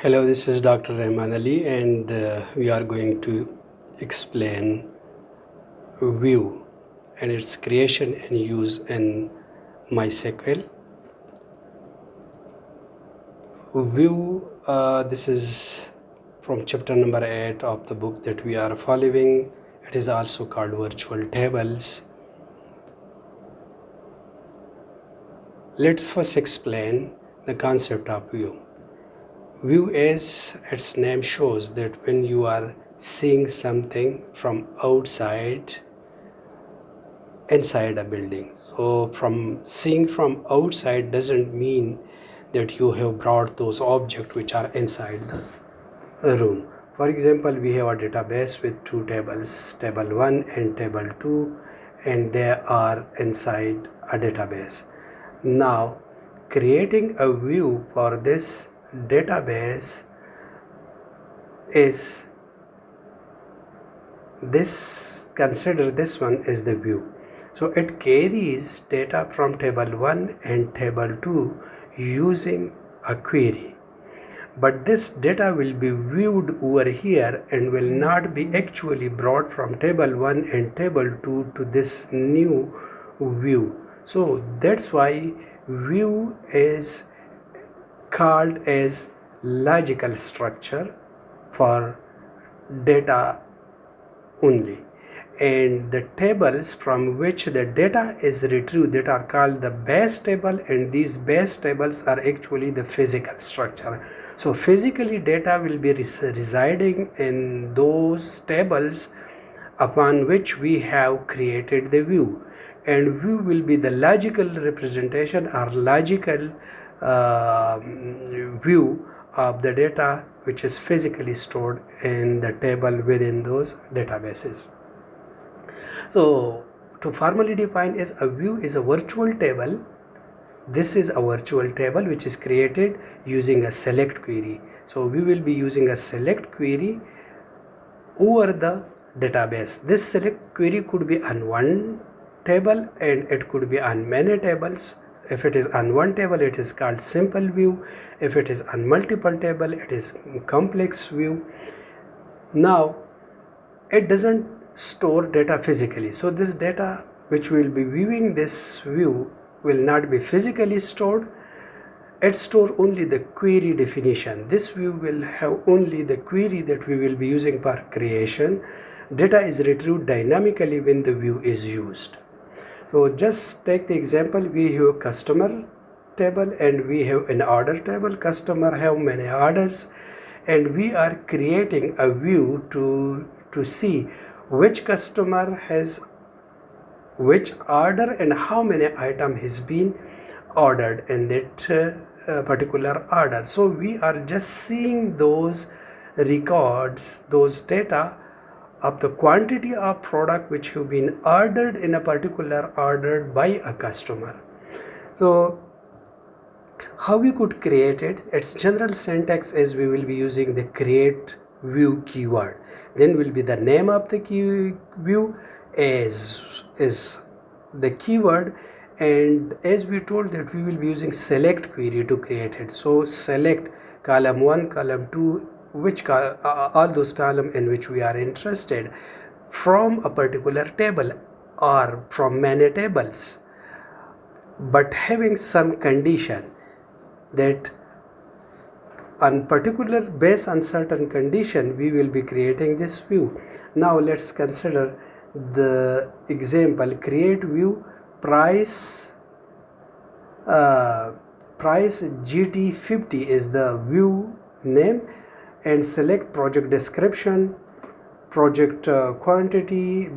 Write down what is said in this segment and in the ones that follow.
Hello, this is Dr. Rahman Ali, and we are going to explain View and its creation and use in MySQL. View, this is from chapter number 8 of the book that we are following. It is also called Virtual Tables. Let's first explain the concept of View. View, as its name shows, that when you are seeing something from outside inside a building. So from seeing from outside doesn't mean that you have brought those objects which are inside the room. For example, we have a database with two tables, table 1 and table 2, and they are inside a database. Now, creating a view for this database is this, consider this one is the view. So it carries data from table 1 and table 2 using a query. But this data will be viewed over here and will not be actually brought from table 1 and table 2 to this new view. So that's why view is called as logical structure for data only, and the tables from which the data is retrieved that are called the base table, and these base tables are actually the physical structure. So physically data will be residing in those tables upon which we have created the view, and view will be the logical representation or logical view of the data which is physically stored in the table within those databases. So to formally define is a view is a virtual table. This is a virtual table which is created using a select query. So we will be using a select query over the database. This select query could be on one table and it could be on many tables. If it is on one table, it is called simple view. If it is on multiple table, it is complex view. Now, it doesn't store data physically. So this data which will be viewing this view will not be physically stored. It store only the query definition. This view will have only the query that we will be using for creation. Data is retrieved dynamically when the view is used. So just take the example, we have customer table and we have an order table. Customer have many orders and we are creating a view to see which customer has which order and how many item has been ordered in that particular order. So we are just seeing those records, those data of the quantity of product which have been ordered in a particular order by a customer. So how we could create it? Its general syntax is we will be using the create view keyword. Then will be the name of the view is the keyword, and as we told that we will be using select query to create it. So select column 1, column 2, which all those columns in which we are interested from a particular table or from many tables, but having some condition that on particular based on certain condition we will be creating this view. Now let's consider the example. Create view price price GT50 is the view name, and select project description, project quantity. I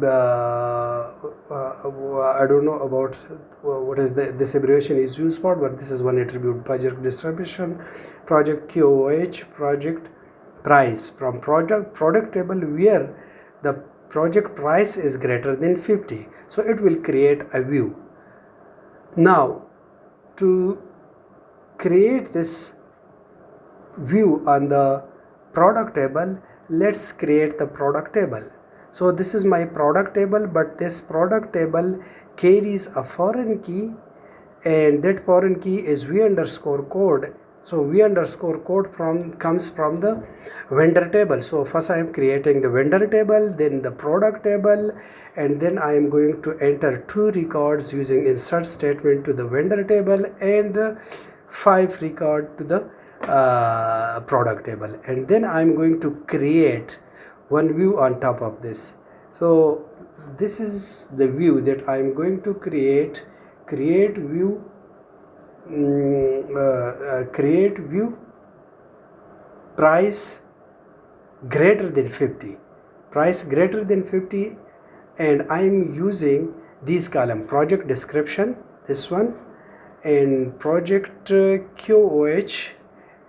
don't know about what is this abbreviation is used for, but this is one attribute. Project distribution, project QoH, project price. From product table where the project price is greater than 50, so it will create a view. Now to create this view on the product table, let's create the product table. So this is my product table, but this product table carries a foreign key, and that foreign key is v_code So v underscore code comes from the vendor table. So first I am creating the vendor table, then the product table, and then I am going to enter 2 records using insert statement to the vendor table and 5 record to the product table, and then I am going to create one view on top of this. So this is the view that I am going to create view create view price greater than 50, price greater than 50, and I am using these column: project description, this one, and project QOH,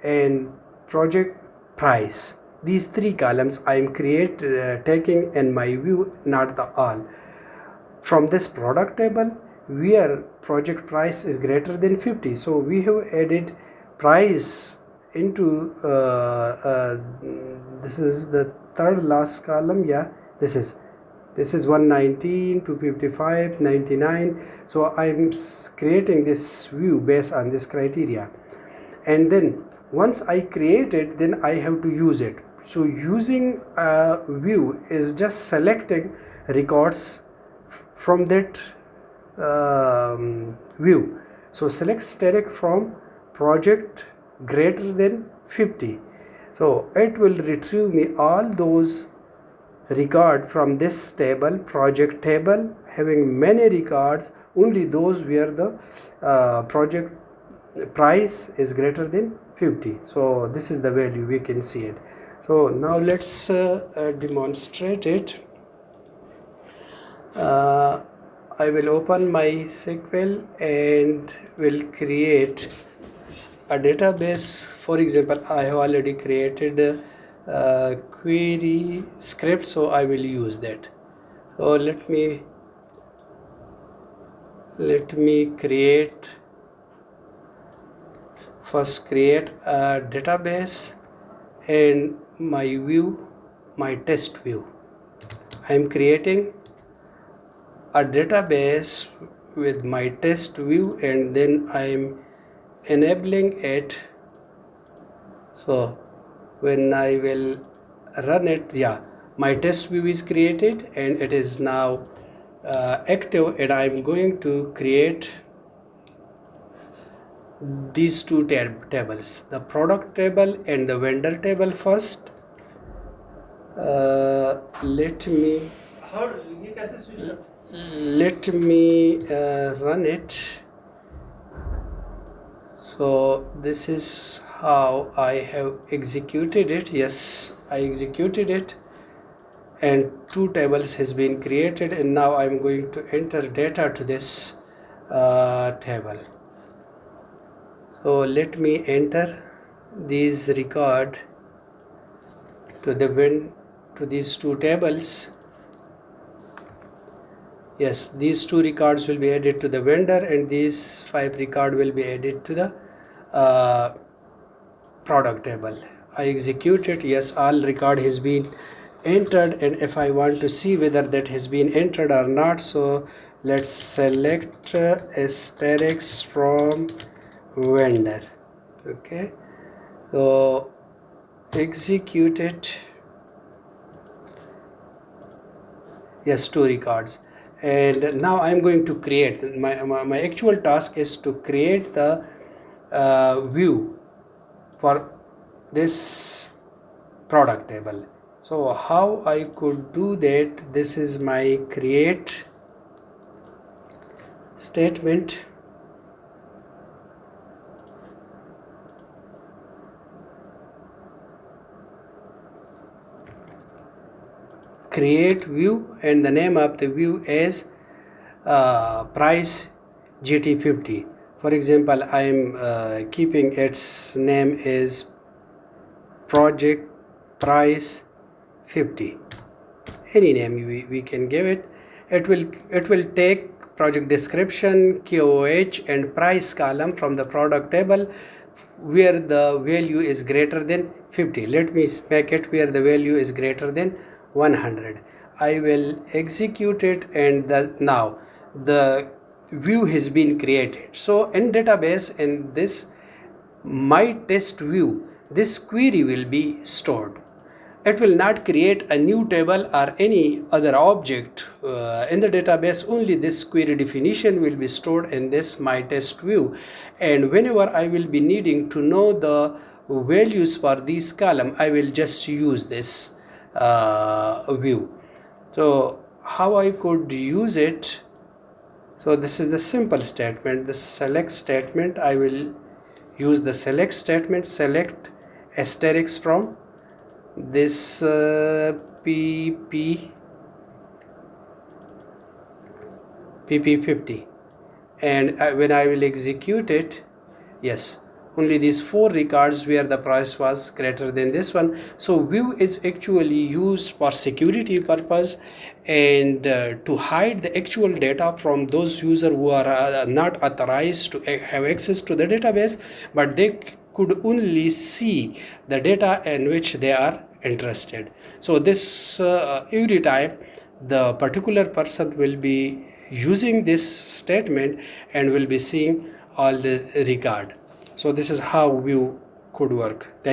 and project price. These 3 columns I am taking in my view, not the all. From this product table, where project price is greater than 50, so we have added price into this is the third last column. Yeah, this is 119, 255, 99. So I'm creating this view based on this criteria, and then once I create it, then I have to use it. So using a view is just selecting records from that view. So select static from project greater than 50. So it will retrieve me all those record from this table, project table, having many records, only those where the project price is greater than 50. So this is the value, we can see it. So now let's demonstrate it. I will open MySQL and will create a database. For example, I have already created a query script, so I will use that. So let me first create a database and my view, my test view. I am creating a database with my test view, and then I am enabling it. So when I will run it, yeah, my test view is created and it is now active, and I am going to create these 2 tables, the product table and the vendor table first. Let me run it. So this is how I have executed it. Yes, I executed it, and 2 tables has been created, and now I'm going to enter data to this table. So let me enter these record to these 2 tables. Yes, these 2 records will be added to the vendor, and these 5 record will be added to the product table. I execute it. Yes, all record has been entered, and if I want to see whether that has been entered or not, so let's select asterisk from vendor. Okay, so execute it. Yes, 2 records. And now I'm going to create my actual task is to create the view for this product table. So how I could do that? This is my create statement. Create view, and the name of the view is price GT50. For example, I am keeping its name is project price 50. Any name we can give it. It will take project description, QOH, and price column from the product table where the value is greater than 50. Let me make it where the value is greater than 100. I will execute it, and now the view has been created. So in database, in this my test view, this query will be stored. It will not create a new table or any other object in the database. Only this query definition will be stored in this my test view, and whenever I will be needing to know the values for this column, I will just use this view. So how I could use it? So this is the simple statement, the select statement. I will use the select statement, select asterisk from this PP50, and when I will execute it, yes, only these 4 records where the price was greater than this one. So view is actually used for security purpose and to hide the actual data from those users who are not authorized to have access to the database, but they could only see the data in which they are interested. So this every time the particular person will be using this statement and will be seeing all the record. So this is how view could work.